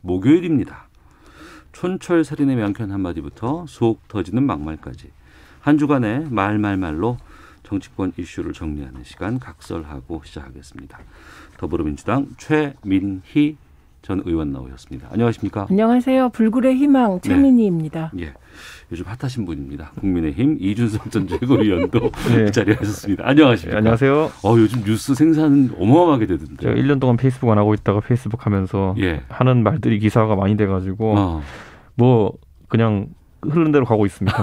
목요일입니다. 촌철살인의 명쾌한 한마디부터 속 터지는 막말까지 한 주간의 말로 정치권 이슈를 정리하는 시간 각설하고 시작하겠습니다. 더불어민주당 최민희 전 의원 나오셨습니다. 안녕하십니까? 안녕하세요. 불굴의 희망 최민희입니다. 네. 예, 요즘 핫하신 분입니다. 국민의힘 이준석 전 최고위원도 네. 그 자리에 하셨습니다. 안녕하십니까? 네, 안녕하세요. 요즘 뉴스 생산은 어마어마하게 되던데. 제가 1년 동안 페이스북 안 하고 있다가 페이스북 하면서 하는 말들이 기사가 많이 돼가지고 뭐 그냥 흐르는 대로 가고 있습니다.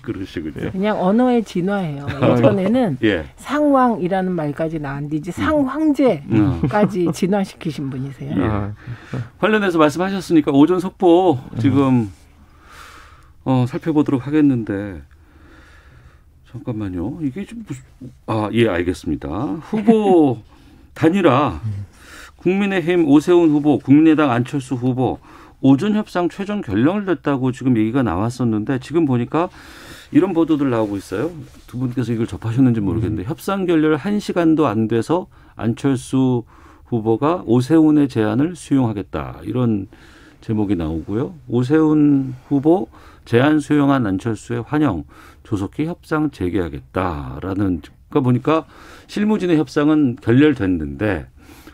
그러시군요. 그냥 언어의 진화예요. 예전에는 상왕이라는 말까지 나왔는데 이제 상황제까지 진화시키신 분이세요. 예. 관련해서 말씀하셨으니까 오전 속보 지금 살펴보도록 하겠는데 잠깐만요. 이게 좀 알겠습니다. 후보 단일화 국민의힘 오세훈 후보, 국민의당 안철수 후보 오전 협상 최종 결론을 냈다고 지금 얘기가 나왔었는데 지금 보니까 이런 보도들 나오고 있어요. 두 분께서 이걸 접하셨는지 모르겠는데 협상 결렬 1시간도 안 돼서 안철수 후보가 오세훈의 제안을 수용하겠다. 이런 제목이 나오고요. 오세훈 후보 제안 수용한 안철수의 환영, 조속히 협상 재개하겠다라는 그러니까 보니까 실무진의 협상은 결렬됐는데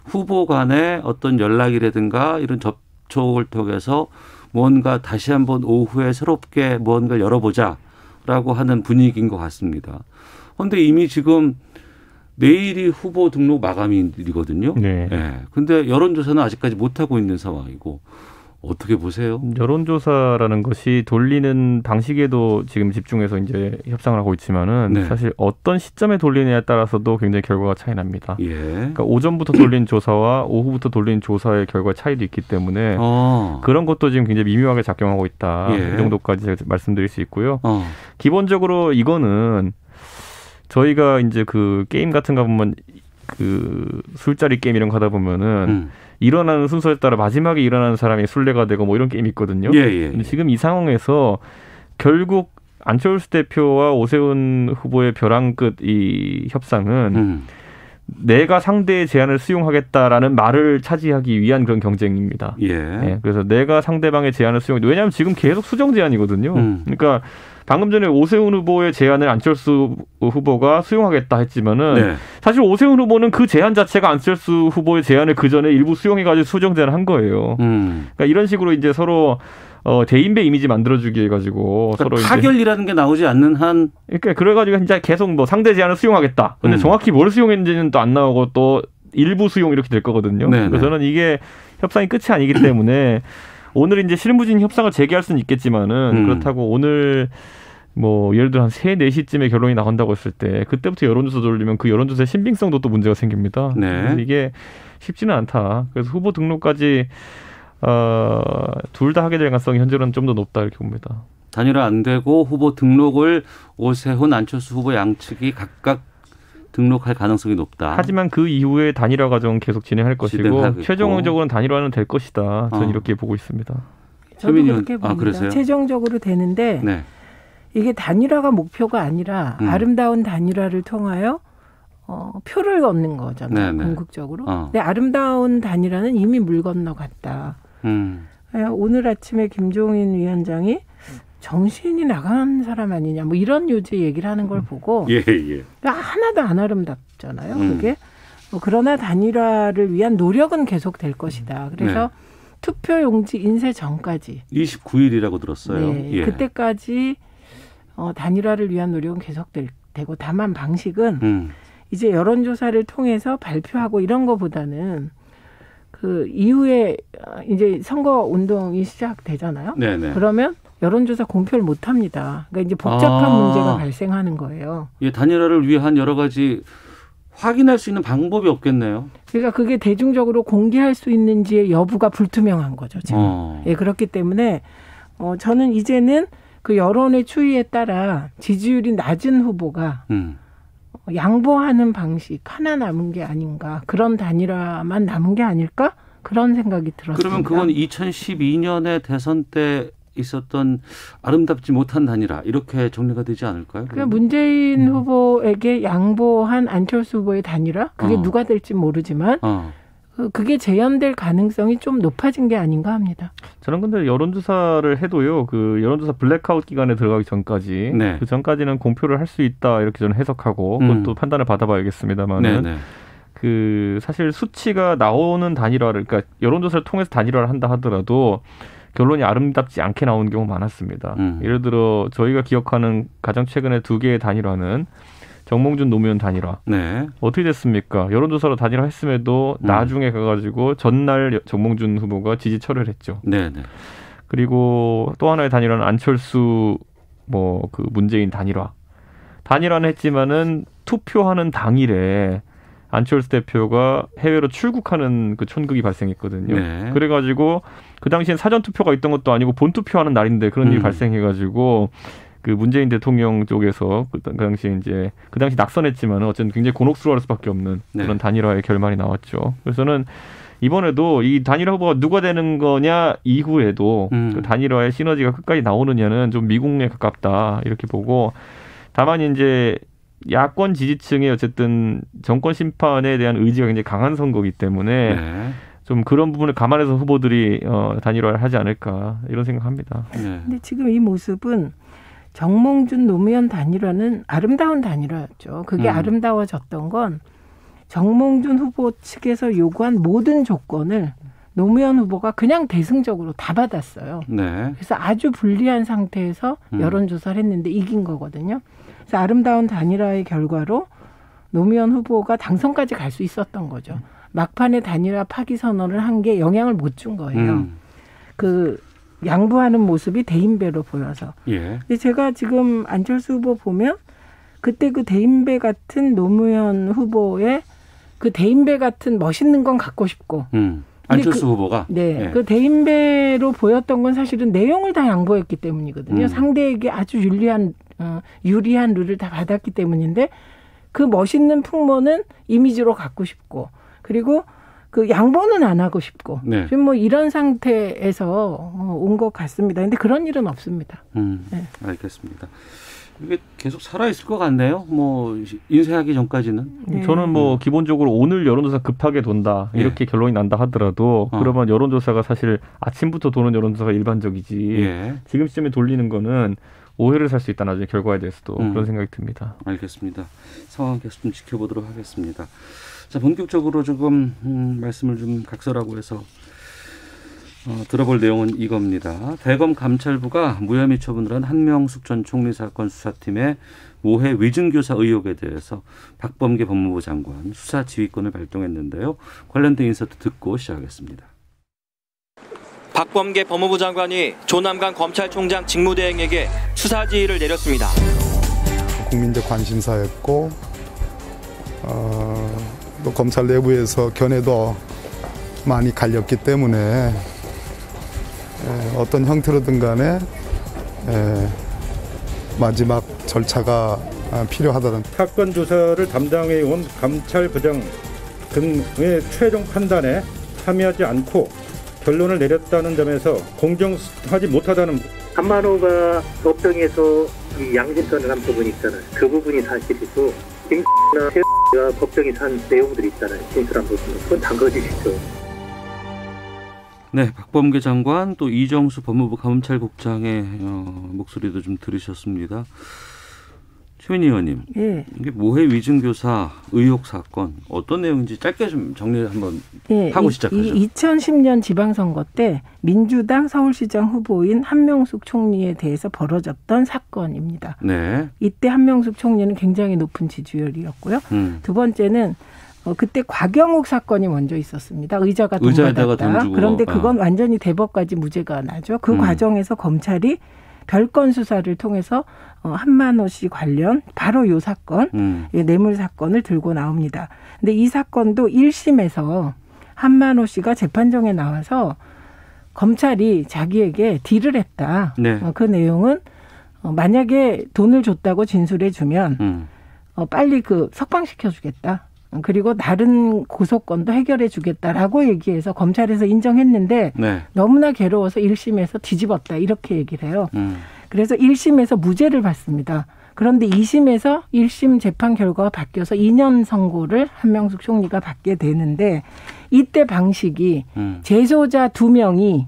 후보 간의 어떤 연락이라든가 이런 접촉을 통해서 뭔가 다시 한번 오후에 새롭게 무언가를 열어보자라고 하는 분위기인 것 같습니다. 그런데 이미 지금 내일이 후보 등록 마감일이거든요. 네. 근데 여론조사는 아직까지 못하고 있는 상황이고 어떻게 보세요? 여론조사라는 것이 돌리는 방식에도 지금 집중해서 이제 협상을 하고 있지만은 사실 어떤 시점에 돌리느냐에 따라서도 굉장히 결과가 차이 납니다. 그러니까 오전부터 돌린 조사와 오후부터 돌린 조사의 결과 차이도 있기 때문에 그런 것도 지금 굉장히 미묘하게 작용하고 있다. 이 정도까지 제가 말씀드릴 수 있고요. 기본적으로 이거는 저희가 이제 그 게임 같은 거 보면 그 술자리 게임 이런 거 하다 보면은 일어나는 순서에 따라 마지막에 일어나는 사람이 술래가 되고 뭐 이런 게임이 있거든요. 근데 지금 이 상황에서 결국 안철수 대표와 오세훈 후보의 벼랑 끝 이 협상은 내가 상대의 제안을 수용하겠다라는 말을 차지하기 위한 그런 경쟁입니다. 그래서 내가 상대방의 제안을 왜냐하면 지금 계속 수정 제안이거든요. 그러니까 방금 전에 오세훈 후보의 제안을 안철수 후보가 수용하겠다 했지만은 사실 오세훈 후보는 그 제안 자체가 안철수 후보의 제안을 그 전에 일부 수용해가지고 수정 제안을 한 거예요. 그러니까 이런 식으로 이제 서로 대인배 이미지 만들어주기 해가지고 그러니까 서로 타결이라는 게 나오지 않는 한 그러니까 그래가지고 이제 계속 뭐 상대 제안을 수용하겠다. 근데 정확히 뭘 수용했는지는 또 안 나오고 또 일부 수용 이렇게 될 거거든요. 그래서 저는 이게 협상이 끝이 아니기 때문에. 오늘 이제 실무진 협상을 재개할 수는 있겠지만은 그렇다고 오늘 뭐 예를 들어 한 3, 4시쯤에 결론이 나온다고 했을 때 그때부터 여론조사 돌리면 그 여론조사의 신빙성도 또 문제가 생깁니다. 그래서 이게 쉽지는 않다. 그래서 후보 등록까지 둘 다 하게 될 가능성이 현재는 좀 더 높다 이렇게 봅니다. 단일화 안 되고 후보 등록을 오세훈, 안철수 후보 양측이 각각 등록할 가능성이 높다. 하지만 그 이후에 단일화 과정은 계속 진행할 것이고 최종적으로는 단일화는 될 것이다. 저는 이렇게 보고 있습니다. 저도 그렇게 봅니다. 최종적으로 되는데 이게 단일화가 목표가 아니라 아름다운 단일화를 통하여 표를 얻는 거잖아요. 궁극적으로. 근데 아름다운 단일화는 이미 물 건너갔다. 오늘 아침에 김종인 위원장이 정신이 나간 사람 아니냐 뭐 이런 요지 얘기를 하는 걸 보고 그러니까 하나도 안 아름답잖아요. 그게 그러나 단일화를 위한 노력은 계속 될 것이다. 그래서 투표용지 인쇄 전까지 29일이라고 들었어요. 그때까지 단일화를 위한 노력은 계속 되고 다만 방식은 이제 여론조사를 통해서 발표하고 이런 거보다는 그 이후에 이제 선거 운동이 시작되잖아요. 그러면 여론조사 공표를 못합니다. 그러니까 이제 복잡한 문제가 발생하는 거예요. 단일화를 위한 여러 가지 확인할 수 있는 방법이 없겠네요. 그러니까 그게 대중적으로 공개할 수 있는지의 여부가 불투명한 거죠. 지금. 그렇기 때문에 저는 이제는 그 여론의 추이에 따라 지지율이 낮은 후보가 양보하는 방식 하나 남은 게 아닌가. 그런 단일화만 남은 게 아닐까? 그런 생각이 들었습니다. 그러면 그건 2012년에 대선 때 있었던 아름답지 못한 단일화 이렇게 정리가 되지 않을까요? 그러니까 문재인 후보에게 양보한 안철수 후보의 단일화 그게 누가 될지 모르지만 그게 재현될 가능성이 좀 높아진 게 아닌가 합니다. 저는 근데 여론조사를 해도요, 그 여론조사 블랙아웃 기간에 들어가기 전까지, 네. 그 전까지는 공표를 할 수 있다 이렇게 저는 해석하고 그것도 판단을 받아봐야겠습니다만은 그 사실 수치가 나오는 단일화를, 그러니까 여론조사를 통해서 단일화를 한다 하더라도 결론이 아름답지 않게 나오는 경우가 많았습니다. 예를 들어 저희가 기억하는 가장 최근에 2개의 단일화는 정몽준 노무현 단일화. 네. 어떻게 됐습니까? 여론조사로 단일화했음에도 나중에 가가지고 전날 정몽준 후보가 지지 철회를 했죠. 네. 그리고 또 하나의 단일화는 안철수 그 문재인 단일화. 단일화는 했지만은 투표하는 당일에 안철수 대표가 해외로 출국하는 그 촌극이 발생했거든요. 네. 그래가지고 그 당시엔 사전 투표가 있던 것도 아니고 본 투표하는 날인데 그런 일이 발생해가지고. 그 문재인 대통령 쪽에서 그 당시 이제 그 당시 낙선했지만 어쨌든 굉장히 곤혹스러워할 수밖에 없는 그런 단일화의 결말이 나왔죠. 그래서는 이번에도 이 단일화 후보가 누가 되는 거냐 이후에도 그 단일화의 시너지가 끝까지 나오느냐는 좀 미궁에 가깝다 이렇게 보고, 다만 이제 야권 지지층의 어쨌든 정권 심판에 대한 의지가 굉장히 강한 선거이기 때문에 좀 그런 부분을 감안해서 후보들이 단일화를 하지 않을까 이런 생각합니다. 근데 지금 이 모습은 정몽준 노무현 단일화는 아름다운 단일화였죠. 그게 아름다워졌던 건 정몽준 후보 측에서 요구한 모든 조건을 노무현 후보가 그냥 대승적으로 다 받았어요. 네. 그래서 아주 불리한 상태에서 여론조사를 했는데 이긴 거거든요. 그래서 아름다운 단일화의 결과로 노무현 후보가 당선까지 갈 수 있었던 거죠. 막판에 단일화 파기 선언을 한 게 영향을 못 준 거예요. 그 양보하는 모습이 대인배로 보여서. 예. 근데 제가 지금 안철수 후보 보면 그때 그 대인배 같은 노무현 후보의 그 대인배 같은 멋있는 건 갖고 싶고. 안철수 후보가? 네. 예. 그 대인배로 보였던 건 사실은 내용을 다 양보했기 때문이거든요. 상대에게 아주 유리한 룰을 다 받았기 때문인데 그 멋있는 풍모는 이미지로 갖고 싶고, 그리고 그 양보는 안 하고 싶고, 네. 지금 이런 상태에서 온 것 같습니다. 근데 그런 일은 없습니다. 네. 알겠습니다. 이게 계속 살아있을 것 같네요. 인쇄하기 전까지는. 네. 저는 기본적으로 오늘 여론조사 급하게 돈다 이렇게 결론이 난다 하더라도 그러면 여론조사가 사실 아침부터 도는 여론조사가 일반적이지 지금 시점에 돌리는 거는 오해를 살 수 있다, 나중에 결과에 대해서도 그런 생각이 듭니다. 알겠습니다. 상황 계속 좀 지켜보도록 하겠습니다. 자, 본격적으로 조금 말씀을 좀 각설하고 해서 들어볼 내용은 이겁니다. 대검 감찰부가 무혐의 처분을 한 한명숙 전 총리 사건 수사팀의 모해 위증교사 의혹에 대해서 박범계 법무부 장관 수사 지휘권을 발동했는데요. 관련된 인사도 듣고 시작하겠습니다. 박범계 법무부 장관이 조남관 검찰총장 직무대행에게 수사 지휘를 내렸습니다. 국민적 관심사였고 또 검찰 내부에서 견해도 많이 갈렸기 때문에 어떤 형태로든 간에 마지막 절차가 필요하다는. 사건 조사를 담당해온 감찰부장 등의 최종 판단에 참여하지 않고 결론을 내렸다는 점에서 공정하지 못하다는. 한만호가 법정에서 이 양심선을 한 부분이 있잖아요. 그 부분이 사실이고 김나 가 법정에 산 내용들이 있잖아요. 진술한 부분. 그건 다 거짓이죠. 네, 박범계 장관 또 이정수 법무부 감찰국장의 목소리도 좀 들으셨습니다. 최민희 의원님, 이게 모해 위증교사 의혹 사건 어떤 내용인지 짧게 좀 정리 한번 하고 시작하죠. 2010년 지방선거 때 민주당 서울시장 후보인 한명숙 총리에 대해서 벌어졌던 사건입니다. 네. 이때 한명숙 총리는 굉장히 높은 지지율이었고요. 두 번째는 그때 곽영욱 사건이 먼저 있었습니다. 의자가 돈 받았다. 그런데 그건 완전히 대법까지 무죄가 나죠. 그 과정에서 검찰이 별건 수사를 통해서 한만호 씨 관련 바로 이 사건, 뇌물 사건을 들고 나옵니다. 근데 이 사건도 1심에서 한만호 씨가 재판정에 나와서 검찰이 자기에게 딜을 했다. 네. 그 내용은 만약에 돈을 줬다고 진술해 주면 빨리 석방시켜 주겠다. 그리고 다른 고소건도 해결해 주겠다라고 얘기해서 검찰에서 인정했는데 네. 너무나 괴로워서 1심에서 뒤집었다 이렇게 얘기를 해요. 그래서 1심에서 무죄를 받습니다. 그런데 2심에서 1심 재판 결과가 바뀌어서 2년 선고를 한명숙 총리가 받게 되는데 이때 방식이 재소자 2명이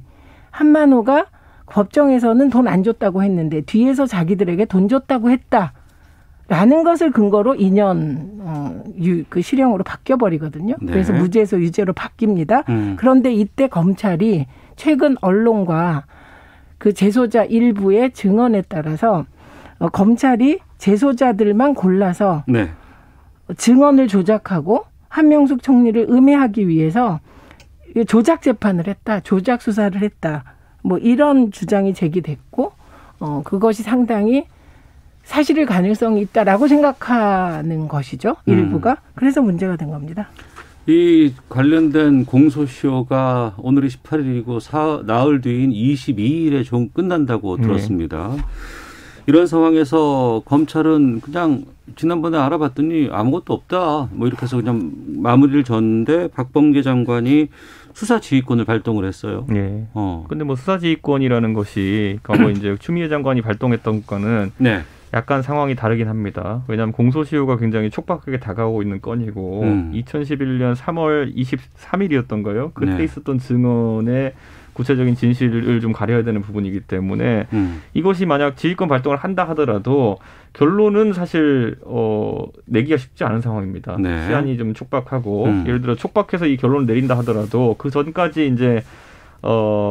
한만호가 법정에서는 돈 안 줬다고 했는데 뒤에서 자기들에게 돈 줬다고 했다라는 것을 근거로 2년 그 실형으로 바뀌어버리거든요. 네. 그래서 무죄에서 유죄로 바뀝니다. 그런데 이때 검찰이 최근 언론과 그 재소자 일부의 증언에 따라서 검찰이 재소자들만 골라서 네. 증언을 조작하고 한명숙 총리를 음해하기 위해서 조작 재판을 했다, 조작 수사를 했다, 뭐 이런 주장이 제기됐고, 그것이 상당히 사실일 가능성이 있다라고 생각하는 것이죠, 일부가. 그래서 문제가 된 겁니다. 이 관련된 공소시효가 오늘이 18일이고 나흘 뒤인 22일에 좀 끝난다고 들었습니다. 이런 상황에서 검찰은 그냥 지난번에 알아봤더니 아무것도 없다. 뭐 이렇게 해서 그냥 마무리를 졌는데 박범계 장관이 수사지휘권을 발동을 했어요. 네. 근데 뭐 수사지휘권이라는 것이 과거 이제 추미애 장관이 발동했던 거는 네. 약간 상황이 다르긴 합니다. 왜냐하면 공소시효가 굉장히 촉박하게 다가오고 있는 건이고 2011년 3월 23일이었던가요? 그때 네. 있었던 증언의 구체적인 진실을 좀 가려야 되는 부분이기 때문에 이것이 만약 지휘권 발동을 한다 하더라도 결론은 사실 내기가 쉽지 않은 상황입니다. 네. 시한이 좀 촉박하고 예를 들어 촉박해서 이 결론을 내린다 하더라도 그 전까지 이제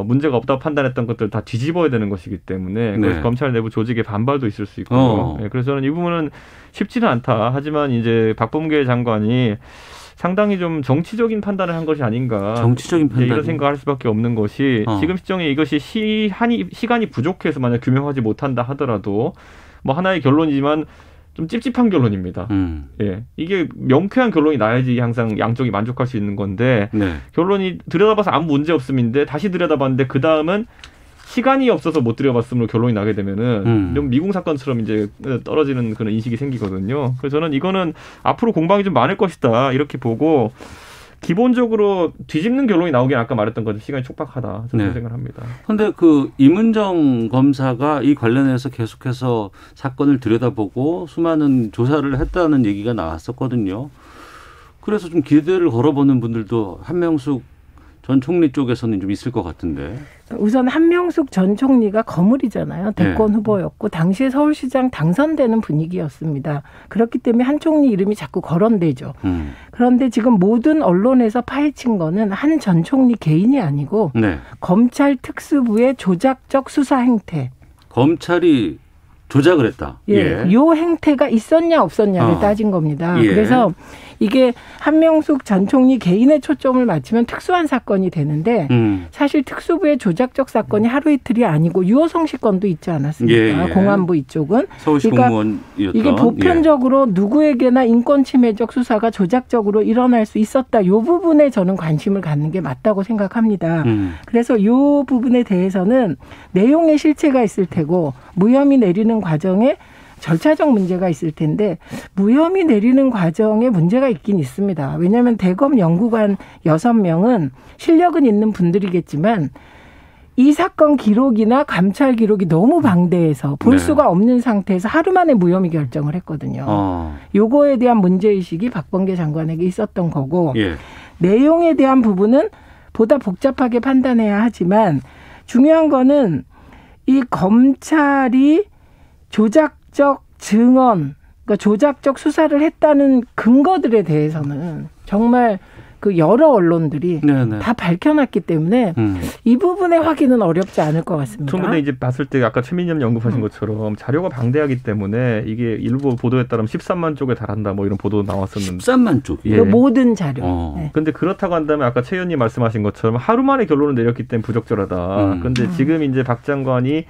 문제가 없다고 판단했던 것들 다 뒤집어야 되는 것이기 때문에 네. 검찰 내부 조직의 반발도 있을 수 있고요. 네, 그래서 저는 이 부분은 쉽지는 않다. 하지만 이제 박범계 장관이 상당히 좀 정치적인 판단을 한 것이 아닌가. 정치적인 판단. 이런 생각을 할 수밖에 없는 것이 지금 시점에 이것이 시간이 부족해서 만약 규명하지 못한다 하더라도 뭐 하나의 결론이지만 좀 찝찝한 결론입니다. 예, 이게 명쾌한 결론이 나야지 항상 양쪽이 만족할 수 있는 건데 네. 결론이 들여다봐서 아무 문제 없음인데 다시 들여다봤는데 그 다음은 시간이 없어서 못 들여봤음으로 결론이 나게 되면은 좀 미궁 사건처럼 이제 떨어지는 그런 인식이 생기거든요. 그래서 저는 이거는 앞으로 공방이 좀 많을 것이다 이렇게 보고 기본적으로 뒤집는 결론이 나오긴 아까 말했던 것처럼 시간이 촉박하다 저는 네. 생각을 합니다. 그런데 그 임은정 검사가 이 관련해서 계속해서 사건을 들여다보고 수많은 조사를 했다는 얘기가 나왔었거든요. 그래서 좀 기대를 걸어보는 분들도 한명숙 전 총리 쪽에서는 좀 있을 것 같은데. 우선 한명숙 전 총리가 거물이잖아요. 대권 네. 후보였고 당시에 서울시장 당선되는 분위기였습니다. 그렇기 때문에 한 총리 이름이 자꾸 거론되죠. 그런데 지금 모든 언론에서 파헤친 거는 한 전 총리 개인이 아니고 네. 검찰 특수부의 조작적 수사 행태. 검찰이 조작을 했다. 예. 요 행태가 있었냐 없었냐를 따진 겁니다. 예. 그래서 이게 한명숙 전 총리 개인의 초점을 맞추면 특수한 사건이 되는데 사실 특수부의 조작적 사건이 하루 이틀이 아니고 유호성 건도 있지 않았습니까? 예. 공안부 이쪽은. 서울시 그러니까 공무원이었던. 이게 보편적으로 누구에게나 인권침해적 수사가 조작적으로 일어날 수 있었다. 이 부분에 저는 관심을 갖는 게 맞다고 생각합니다. 그래서 이 부분에 대해서는 내용의 실체가 있을 테고 무혐의 내리는 과정에 절차적 문제가 있을 텐데 무혐의 내리는 과정에 문제가 있긴 있습니다. 왜냐하면 대검 연구관 6명은 실력은 있는 분들이겠지만 이 사건 기록이나 감찰 기록이 너무 방대해서 볼 네. 수가 없는 상태에서 하루 만에 무혐의 결정을 했거든요. 요거에 대한 문제의식이 박범계 장관에게 있었던 거고 예. 내용에 대한 부분은 보다 복잡하게 판단해야 하지만 중요한 거는 이 검찰이 조작적 증언, 그러니까 조작적 수사를 했다는 근거들에 대해서는 정말 그 여러 언론들이 네네. 다 밝혀놨기 때문에 이 부분의 확인은 어렵지 않을 것 같습니다. 그런데 이제 봤을 때 아까 최민념 연구하신 것처럼 자료가 방대하기 때문에 이게 일부 보도에 따르면 13만 쪽에 달한다 뭐 이런 보도 나왔었는데 13만 쪽? 예. 모든 자료. 그런데 그렇다고 한다면 아까 최 의원님 말씀하신 것처럼 하루 만에 결론을 내렸기 때문에 부적절하다. 그런데 지금 이제 박 장관이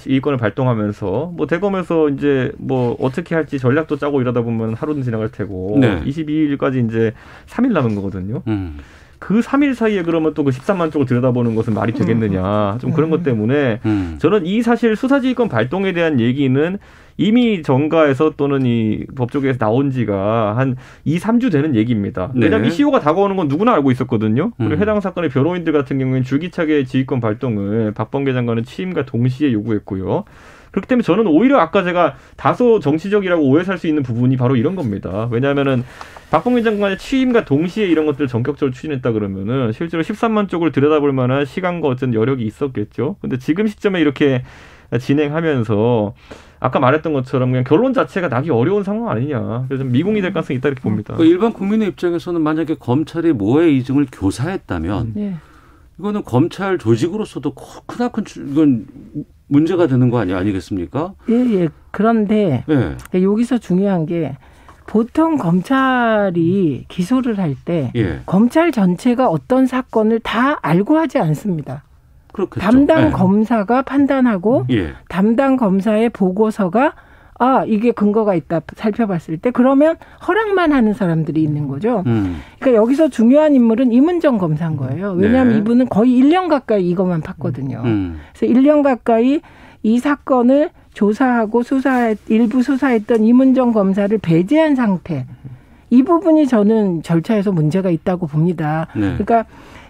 이권을 발동하면서 뭐 대검에서 이제 뭐 어떻게 할지 전략도 짜고 이러다 보면 하루는 지나갈 테고 네. 22일까지 이제 3일 남은 거거든요. 그 3일 사이에 그러면 또 그 13만 쪽을 들여다보는 것은 말이 되겠느냐. 좀 그런 것 때문에 저는 이 사실 수사지휘권 발동에 대한 얘기는 이미 정가에서 또는 이 법조계에서 나온 지가 한 2, 3주 되는 얘기입니다. 네. 왜냐하면 이 시효가 다가오는 건 누구나 알고 있었거든요. 그리고 해당 사건의 변호인들 같은 경우에는 줄기차게 지휘권 발동을 박범계 장관은 취임과 동시에 요구했고요. 그렇기 때문에 저는 오히려 아까 제가 다소 정치적이라고 오해 살 수 있는 부분이 바로 이런 겁니다. 왜냐하면은 박범계 장관의 취임과 동시에 이런 것들을 전격적으로 추진했다 그러면은 실제로 13만 쪽을 들여다볼 만한 시간과 어떤 여력이 있었겠죠. 근데 지금 시점에 이렇게 진행하면서 아까 말했던 것처럼 그냥 결론 자체가 나기 어려운 상황 아니냐. 그래서 미궁이 될 가능성이 있다 이렇게 봅니다. 일반 국민의 입장에서는 만약에 검찰이 모해 이증을 교사했다면 이거는 검찰 조직으로서도 크나큰 이건 문제가 되는 거 아니겠습니까? 예. 그런데 여기서 중요한 게 보통 검찰이 기소를 할 때 검찰 전체가 어떤 사건을 다 알고 하지 않습니다. 그렇겠죠. 담당 검사가 판단하고 담당 검사의 보고서가 이게 근거가 있다 살펴봤을 때 그러면 허락만 하는 사람들이 있는 거죠. 그러니까 여기서 중요한 인물은 임은정 검사인 거예요. 왜냐하면 이분은 거의 1년 가까이 이것만 팠거든요. 그래서 1년 가까이 이 사건을 조사하고 일부 수사했던 임은정 검사를 배제한 상태. 이 부분이 저는 절차에서 문제가 있다고 봅니다. 그러니까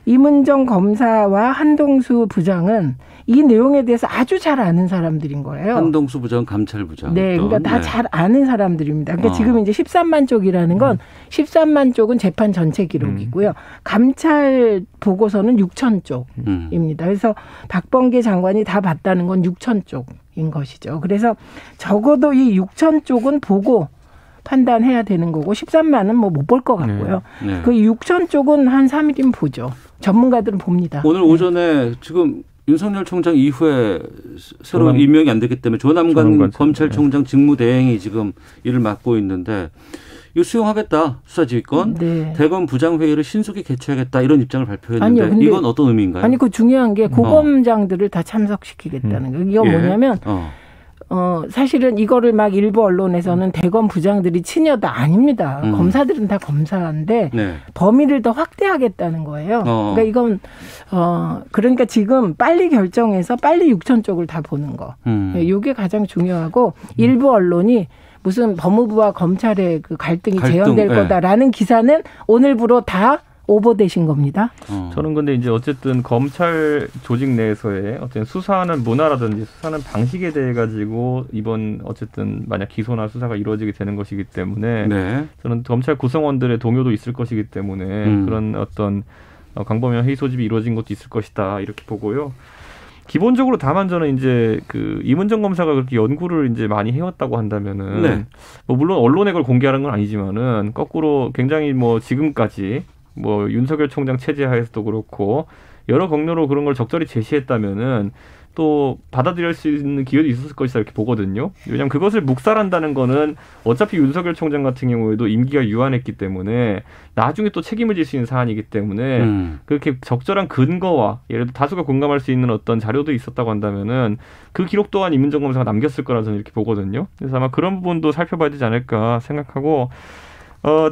임은정 검사와 한동수 부장은 이 내용에 대해서 아주 잘 아는 사람들인 거예요. 한동수 부장, 감찰부장. 네, 그러니까 다 잘 아는 사람들입니다. 그러니까 지금 이제 13만 쪽이라는 건 13만 쪽은 재판 전체 기록이고요. 감찰 보고서는 6천 쪽입니다. 그래서 박범계 장관이 다 봤다는 건 6천 쪽인 것이죠. 그래서 적어도 이 6천 쪽은 보고 판단해야 되는 거고 13만은 뭐 못 볼 것 같고요. 그 6천 쪽은 한 3일이면 보죠. 전문가들은 봅니다. 오늘 오전에 지금 윤석열 총장 이후에 새로 임명이 안 되기 때문에 조남관 검찰총장 직무대행이 지금 일을 맡고 있는데 이거 수용하겠다. 수사지휘권. 대검 부장회의를 신속히 개최하겠다. 이런 입장을 발표했는데 아니요, 이건 어떤 의미인가요? 아니 그 중요한 게 고검장들을 다 참석시키겠다는 거예요. 이건 뭐냐면 사실은 이거를 막 일부 언론에서는 대검 부장들이 친여다 아닙니다. 검사들은 다 검사인데 범위를 더 확대하겠다는 거예요. 그러니까 이건 그러니까 지금 빨리 결정해서 빨리 6천 쪽을 다 보는 거. 이게 가장 중요하고 일부 언론이 무슨 법무부와 검찰의 그 갈등이 재현될 거다라는 기사는 오늘부로 다 오버되신 겁니다. 저는 근데 이제 어쨌든 검찰 조직 내에서의 어쨌든 수사하는 문화라든지 수사하는 방식에 대해 가지고 이번 어쨌든 만약 기소나 수사가 이루어지게 되는 것이기 때문에 저는 검찰 구성원들의 동요도 있을 것이기 때문에 그런 어떤 광범위한 회의 소집이 이루어진 것도 있을 것이다 이렇게 보고요. 기본적으로 다만 저는 이제 그 임은정 검사가 그렇게 연구를 이제 많이 해왔다고 한다면은 뭐 물론 언론에 그걸 공개하는 건 아니지만은 거꾸로 굉장히 뭐 지금까지 뭐 윤석열 총장 체제 하에서도 그렇고 여러 경로로 그런 걸 적절히 제시했다면은 또 받아들일 수 있는 기회도 있었을 것이다 이렇게 보거든요. 왜냐하면 그것을 묵살한다는 거는 어차피 윤석열 총장 같은 경우에도 임기가 유한했기 때문에 나중에 또 책임을 질 수 있는 사안이기 때문에 그렇게 적절한 근거와 예를 들어 다수가 공감할 수 있는 어떤 자료도 있었다고 한다면은 그 기록 또한 임은정 검사가 남겼을 거라 저는 이렇게 보거든요. 그래서 아마 그런 부분도 살펴봐야 되지 않을까 생각하고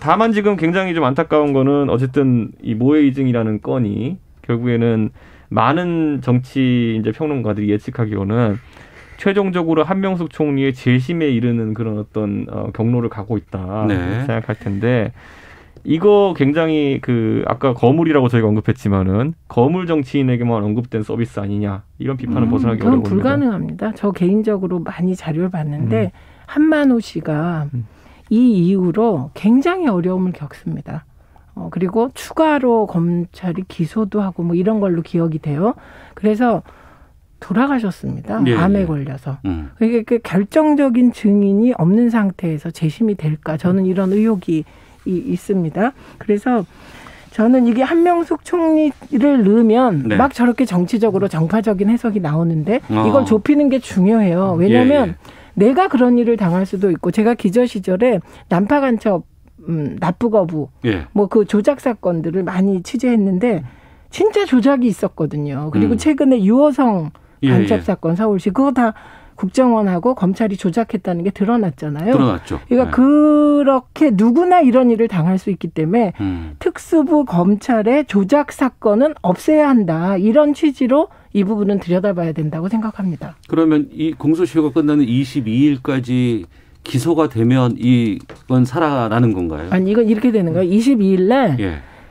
다만 지금 굉장히 좀 안타까운 거는 어쨌든 이 모해이증이라는 건이 결국에는 많은 정치 이제 평론가들이 예측하기로는 최종적으로 한명숙 총리의 재심에 이르는 그런 어떤 경로를 가고 있다 생각할 텐데 이거 굉장히 그 아까 거물이라고 저희가 언급했지만은 거물 정치인에게만 언급된 서비스 아니냐 이런 비판은 벗어나기 어려운 겁니다. 불가능합니다. 저 개인적으로 많이 자료를 봤는데 한만호 씨가 이 이후로 굉장히 어려움을 겪습니다. 그리고 추가로 검찰이 기소도 하고 뭐 이런 걸로 기억이 돼요. 그래서 돌아가셨습니다. 암에 걸려서. 그러니까 결정적인 증인이 없는 상태에서 재심이 될까? 저는 이런 의혹이 있습니다. 그래서 저는 이게 한명숙 총리를 넣으면 막 저렇게 정치적으로 정파적인 해석이 나오는데 이걸 좁히는 게 중요해요. 왜냐하면 내가 그런 일을 당할 수도 있고 제가 기자 시절에 난파 간첩 납부거부 뭐 그 조작 사건들을 많이 취재했는데 진짜 조작이 있었거든요. 그리고 최근에 유호성 간첩 사건 서울시 그거 다 국정원하고 검찰이 조작했다는 게 드러났잖아요. 드러났죠. 그러니까 그렇게 누구나 이런 일을 당할 수 있기 때문에 특수부 검찰의 조작 사건은 없애야 한다. 이런 취지로 이 부분은 들여다봐야 된다고 생각합니다. 그러면 이 공소시효가 끝나는 22일까지 기소가 되면 이건 살아나는 건가요? 아니 이건 이렇게 되는 거예요. 22일 날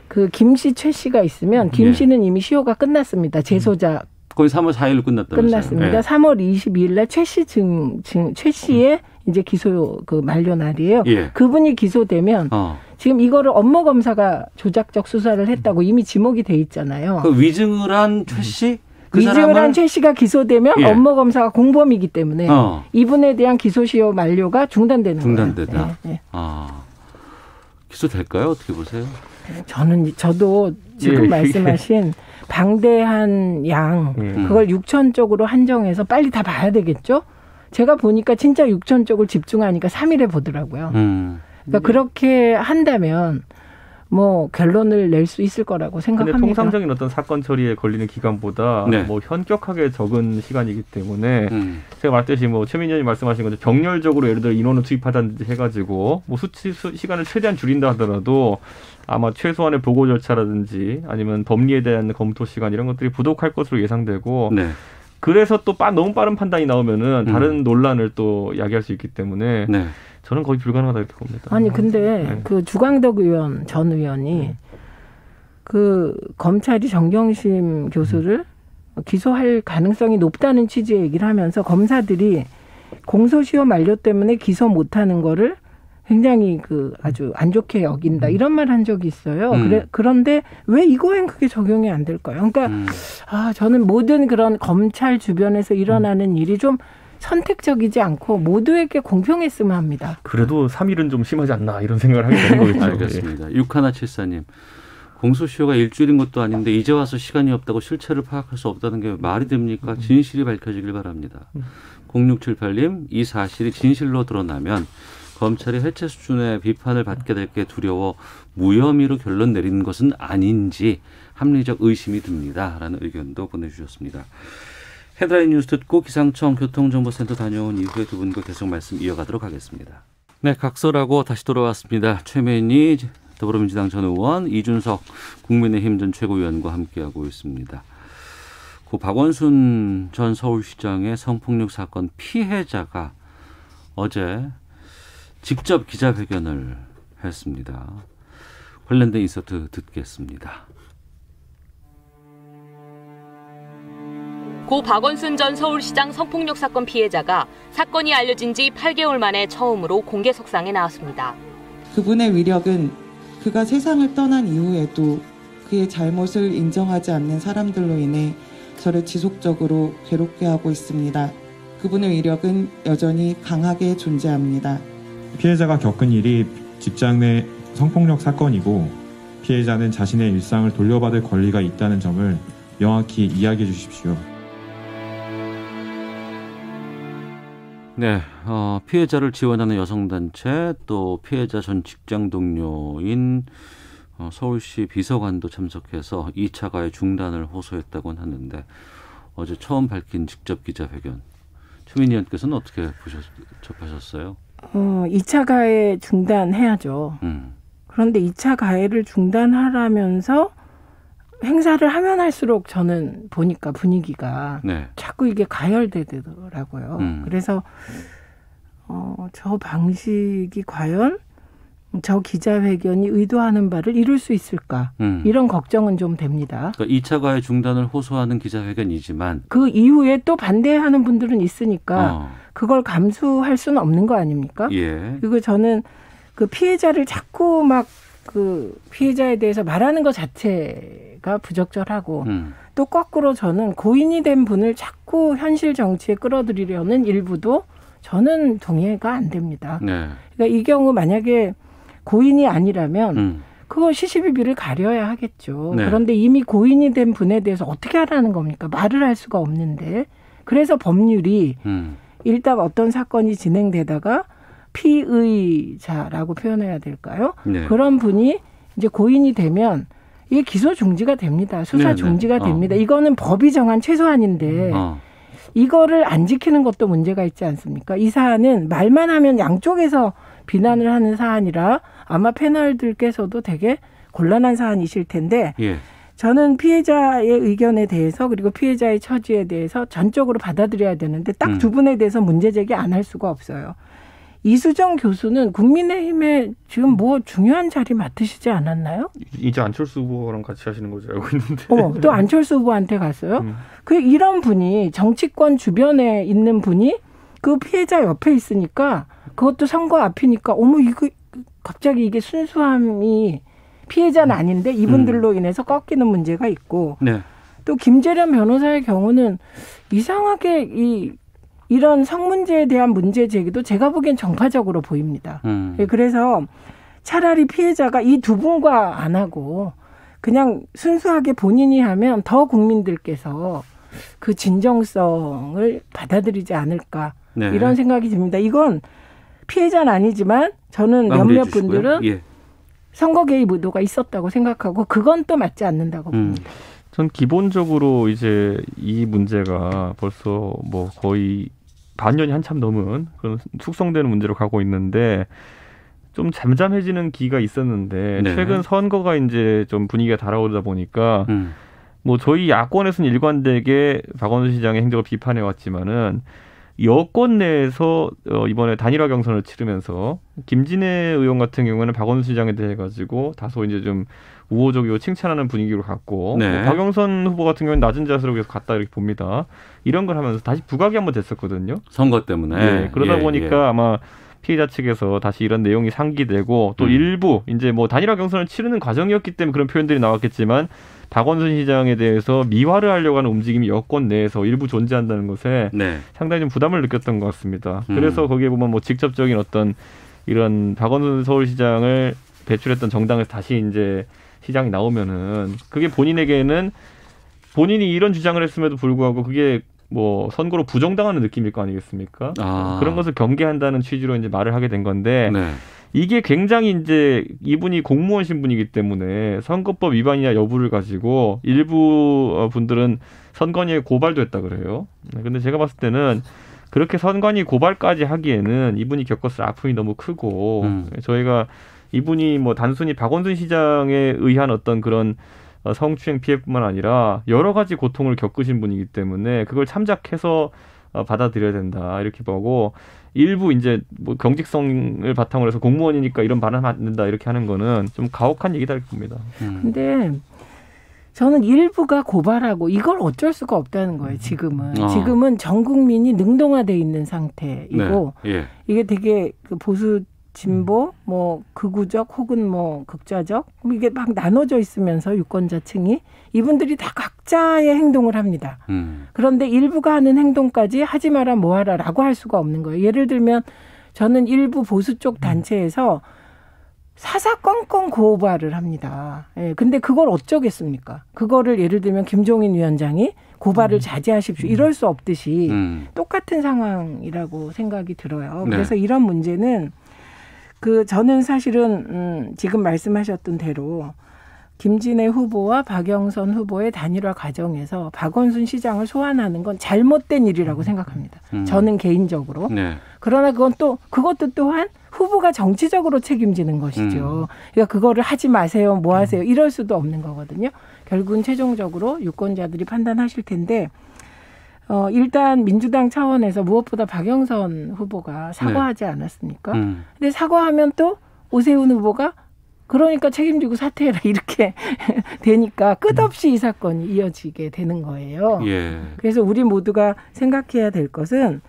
그 김 씨, 최 씨가 있으면 김 씨는 이미 시효가 끝났습니다. 재소자 거의 3월 4일로 끝났다면서요. 끝났습니다. 네. 3월 22일 날 최 씨의 이제 기소 그 만료 날이에요. 예. 그분이 기소되면 지금 이거를 업무 검사가 조작적 수사를 했다고 이미 지목이 돼 있잖아요. 그 위증을 한 최 씨? 위증을 한 최 씨가 기소되면 예. 업무 검사가 공범이기 때문에 이분에 대한 기소시효 만료가 중단되는 거예요. 중단되다. 네. 기소될까요? 어떻게 보세요? 저도 지금 말씀하신 방대한 양 그걸 6천 쪽으로 한정해서 빨리 다 봐야 되겠죠? 제가 보니까 진짜 6천 쪽을 집중하니까 3일에 보더라고요. 그러니까 그렇게 한다면 뭐 결론을 낼 수 있을 거라고 생각합니다. 근데 통상적인 어떤 사건 처리에 걸리는 기간보다 네. 뭐 현격하게 적은 시간이기 때문에 제가 말했듯이 뭐 최민희 의원이 말씀하신 것처럼 정렬적으로 예를 들어 인원을 투입하든지 해가지고 뭐 시간을 최대한 줄인다 하더라도 아마 최소한의 보고 절차라든지 아니면 법리에 대한 검토 시간 이런 것들이 부족할 것으로 예상되고 네. 그래서 또 너무 빠른 판단이 나오면은 다른 논란을 또 야기할 수 있기 때문에 네. 저는 거의 불가능하다 이렇게 봅니다. 아니 근데 네. 그 주광덕 의원 전 의원이 그 검찰이 정경심 교수를 기소할 가능성이 높다는 취지의 얘기를 하면서 검사들이 공소시효 만료 때문에 기소 못하는 거를 굉장히 그 아주 안 좋게 여긴다 이런 말 한 적이 있어요. 그런데 왜 이거엔 그게 적용이 안 될까요? 그러니까 저는 모든 그런 검찰 주변에서 일어나는 일이 좀 선택적이지 않고 모두에게 공평했으면 합니다. 그래도 3일은 좀 심하지 않나 이런 생각을 하게 되는 거겠죠. 알겠습니다. 6174님. 공소시효가 일주일인 것도 아닌데 이제 와서 시간이 없다고 실체를 파악할 수 없다는 게 말이 됩니까? 진실이 밝혀지길 바랍니다. 0678님. 이 사실이 진실로 드러나면 검찰이 해체 수준의 비판을 받게 될 게 두려워 무혐의로 결론 내리는 것은 아닌지 합리적 의심이 듭니다. 라는 의견도 보내주셨습니다. 헤드라인 뉴스 듣고 기상청 교통정보센터 다녀온 이후에 두 분과 계속 말씀 이어가도록 하겠습니다. 네, 각설하고 다시 돌아왔습니다. 최민희 더불어민주당 전 의원, 이준석 국민의힘 전 최고위원과 함께하고 있습니다. 고 박원순 전 서울시장의 성폭력 사건 피해자가 어제 직접 기자회견을 했습니다. 관련된 인서트 듣겠습니다. 고 박원순 전 서울시장 성폭력 사건 피해자가 사건이 알려진 지 8개월 만에 처음으로 공개석상에 나왔습니다. 그분의 위력은 그가 세상을 떠난 이후에도 그의 잘못을 인정하지 않는 사람들로 인해 저를 지속적으로 괴롭게 하고 있습니다. 그분의 위력은 여전히 강하게 존재합니다. 피해자가 겪은 일이 직장 내 성폭력 사건이고 피해자는 자신의 일상을 돌려받을 권리가 있다는 점을 명확히 이야기해 주십시오. 네, 피해자를 지원하는 여성단체 또 피해자 전 직장 동료인 서울시 비서관도 참석해서 2차 가해 중단을 호소했다고는 하는데 어제 처음 밝힌 직접 기자회견. 최민희 의원께서는 어떻게 접하셨어요? 2차 가해 중단해야죠. 그런데 2차 가해를 중단하라면서 행사를 하면 할수록 저는 보니까 분위기가 네. 자꾸 이게 가열되더라고요. 그래서 저 방식이 과연 저 기자회견이 의도하는 바를 이룰 수 있을까? 이런 걱정은 좀 됩니다. 그러니까 2차 가해 중단을 호소하는 기자회견이지만 그 이후에 또 반대하는 분들은 있으니까 그걸 감수할 수는 없는 거 아닙니까? 예. 그리고 저는 그 피해자를 자꾸 막 그 피해자에 대해서 말하는 것 자체가 부적절하고 또 거꾸로 저는 고인이 된 분을 자꾸 현실 정치에 끌어들이려는 일부도 저는 동의가 안 됩니다. 네. 그러니까 이 경우 만약에 고인이 아니라면 그거 시시비비를 가려야 하겠죠. 네. 그런데 이미 고인이 된 분에 대해서 어떻게 하라는 겁니까? 말을 할 수가 없는데. 그래서 법률이 일단 어떤 사건이 진행되다가 피의자라고 표현해야 될까요? 네. 그런 분이 이제 고인이 되면 이게 기소 중지가 됩니다. 수사 중지가 됩니다. 이거는 법이 정한 최소한인데 이거를 안 지키는 것도 문제가 있지 않습니까? 이 사안은 말만 하면 양쪽에서 비난을 하는 사안이라 아마 패널들께서도 되게 곤란한 사안이실 텐데 예. 저는 피해자의 의견에 대해서 그리고 피해자의 처지에 대해서 전적으로 받아들여야 되는데 딱 두 분에 대해서 문제 제기 안 할 수가 없어요. 이수정 교수는 국민의힘에 지금 뭐 중요한 자리 맡으시지 않았나요? 이제 안철수 후보랑 같이 하시는 거죠, 알고 있는데. 또 안철수 후보한테 갔어요? 그 이런 분이 정치권 주변에 있는 분이 그 피해자 옆에 있으니까 그것도 선거 앞이니까 어머 이거 갑자기 이게 순수함이 피해자는 아닌데 이분들로 인해서 꺾이는 문제가 있고 네. 또 김재련 변호사의 경우는 이상하게 이런 성문제에 대한 문제 제기도 제가 보기엔 정파적으로 보입니다. 그래서 차라리 피해자가 이 두 분과 안 하고 그냥 순수하게 본인이 하면 더 국민들께서 그 진정성을 받아들이지 않을까 네. 이런 생각이 듭니다. 이건 피해자는 아니지만 저는 몇몇 분들은 예. 선거 개입 의도가 있었다고 생각하고 그건 또 맞지 않는다고 봅니다. 전 기본적으로 이제 이 문제가 벌써 뭐 거의 반년이 한참 넘은 그런 숙성되는 문제로 가고 있는데 좀 잠잠해지는 기가 있었는데 네. 최근 선거가 이제 좀 분위기가 달아오르다 보니까 뭐 저희 야권에서는 일관되게 박원순 시장의 행적을 비판해 왔지만은 여권 내에서 이번에 단일화 경선을 치르면서 김진애 의원 같은 경우에는 박원순 시장에 대해 가지고 다소 이제 좀 우호적이고 칭찬하는 분위기로 갔고 네. 뭐 박영선 후보 같은 경우는 낮은 자세로 계속 갔다 이렇게 봅니다. 이런 걸 하면서 다시 부각이 한번 됐었거든요. 선거 때문에. 네, 그러다 보니까 아마 피해자 측에서 다시 이런 내용이 상기되고 또 일부 이제 뭐 단일화 경선을 치르는 과정이었기 때문에 그런 표현들이 나왔겠지만 박원순 시장에 대해서 미화를 하려고 하는 움직임이 여권 내에서 일부 존재한다는 것에 네. 상당히 좀 부담을 느꼈던 것 같습니다. 그래서 거기에 보면 뭐 직접적인 어떤 이런 박원순 서울시장을 배출했던 정당에서 다시 이제 시장이 나오면은 그게 본인에게는 본인이 이런 주장을 했음에도 불구하고 그게 뭐 선거로 부정당하는 느낌일 거 아니겠습니까? 그런 것을 경계한다는 취지로 이제 말을 하게 된 건데 네. 이게 굉장히 이제 이분이 공무원 신분이기 때문에 선거법 위반이냐 여부를 가지고 일부 분들은 선관위에 고발도 했다 그래요. 근데 제가 봤을 때는 그렇게 선관위 고발까지 하기에는 이분이 겪었을 아픔이 너무 크고 저희가 이분이 뭐 단순히 박원순 시장에 의한 어떤 그런 성추행 피해뿐만 아니라 여러 가지 고통을 겪으신 분이기 때문에 그걸 참작해서 받아들여야 된다 이렇게 보고 일부 이제 뭐 경직성을 바탕으로 해서 공무원이니까 이런 발언하면 안 된다 이렇게 하는 거는 좀 가혹한 얘기다 이렇게 봅니다. 근데 저는 일부가 고발하고 이걸 어쩔 수가 없다는 거예요. 지금은 전 국민이 능동화돼 있는 상태이고 네. 예. 이게 되게 그 보수 진보, 뭐 극우적 혹은 뭐 극좌적 이게 막 나눠져 있으면서 유권자층이 이분들이 다 각자의 행동을 합니다. 그런데 일부가 하는 행동까지 하지 마라 뭐하라라고 할 수가 없는 거예요. 예를 들면 저는 일부 보수 쪽 단체에서 사사건건 고발을 합니다. 예, 근데 그걸 어쩌겠습니까? 그거를 예를 들면 김종인 위원장이 고발을 자제하십시오. 이럴 수 없듯이 똑같은 상황이라고 생각이 들어요. 그래서 네. 이런 문제는 저는 사실은 지금 말씀하셨던 대로 김진애 후보와 박영선 후보의 단일화 과정에서 박원순 시장을 소환하는 건 잘못된 일이라고 생각합니다. 저는 개인적으로. 네. 그러나 그것도 또한 후보가 정치적으로 책임지는 것이죠. 그러니까 그거를 하지 마세요, 뭐 하세요 이럴 수도 없는 거거든요. 결국은 최종적으로 유권자들이 판단하실 텐데 일단 민주당 차원에서 무엇보다 박영선 후보가 사과하지 네. 않았습니까? 근데 사과하면 또 오세훈 후보가 그러니까 책임지고 사퇴해라 이렇게 되니까 끝없이 이 사건이 이어지게 되는 거예요. 예. 그래서 우리 모두가 생각해야 될 것은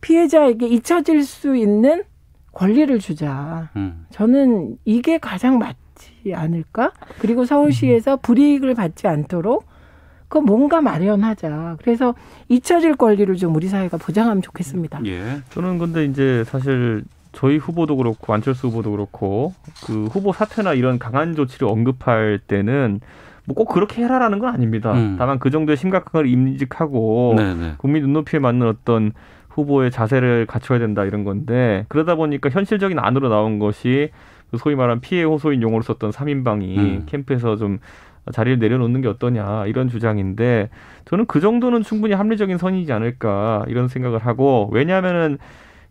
피해자에게 잊혀질 수 있는 권리를 주자. 저는 이게 가장 맞지 않을까? 그리고 서울시에서 불이익을 받지 않도록 뭔가 마련하자. 그래서 잊혀질 권리를 좀 우리 사회가 보장하면 좋겠습니다. 예. 저는 근데 이제 사실 저희 후보도 그렇고 안철수 후보도 그렇고 그 후보 사퇴나 이런 강한 조치를 언급할 때는 뭐 꼭 그렇게 해라라는 건 아닙니다. 다만 그 정도의 심각한 걸 인식하고 네네. 국민 눈높이에 맞는 어떤 후보의 자세를 갖춰야 된다 이런 건데 그러다 보니까 현실적인 안으로 나온 것이 소위 말하는 피해 호소인 용어로 썼던 3인방이 캠프에서 좀 자리를 내려놓는 게 어떠냐 이런 주장인데 저는 그 정도는 충분히 합리적인 선이지 않을까 이런 생각을 하고 왜냐하면은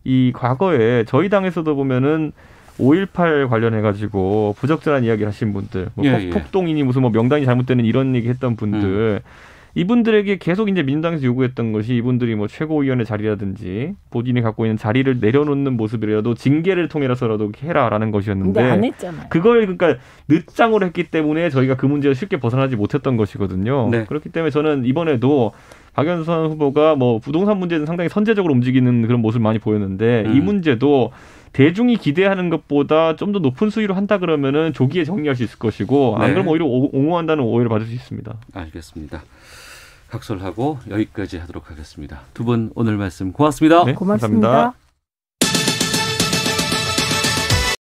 이 과거에 저희 당에서도 보면은 5.18 관련해가지고 부적절한 이야기를 하신 분들 뭐 폭동이니 무슨 뭐 명단이 잘못되는 이런 얘기 했던 분들 이분들에게 계속 이제 민주당에서 요구했던 것이 이분들이 뭐 최고위원회 자리라든지 본인이 갖고 있는 자리를 내려놓는 모습이라도 징계를 통해서라도 해라라는 것이었는데 근데 안 했잖아요. 그걸 그러니까 늦장으로 했기 때문에 저희가 그 문제를 쉽게 벗어나지 못했던 것이거든요. 네. 그렇기 때문에 저는 이번에도 박연선 후보가 뭐 부동산 문제는 상당히 선제적으로 움직이는 그런 모습을 많이 보였는데 이 문제도 대중이 기대하는 것보다 좀 더 높은 수위로 한다 그러면은 조기에 정리할 수 있을 것이고 안 그러면 오히려 옹호한다는 오해를 받을 수 있습니다. 알겠습니다. 각설하고 여기까지 하도록 하겠습니다. 두 분 오늘 말씀 고맙습니다. 네, 고맙습니다. 감사합니다.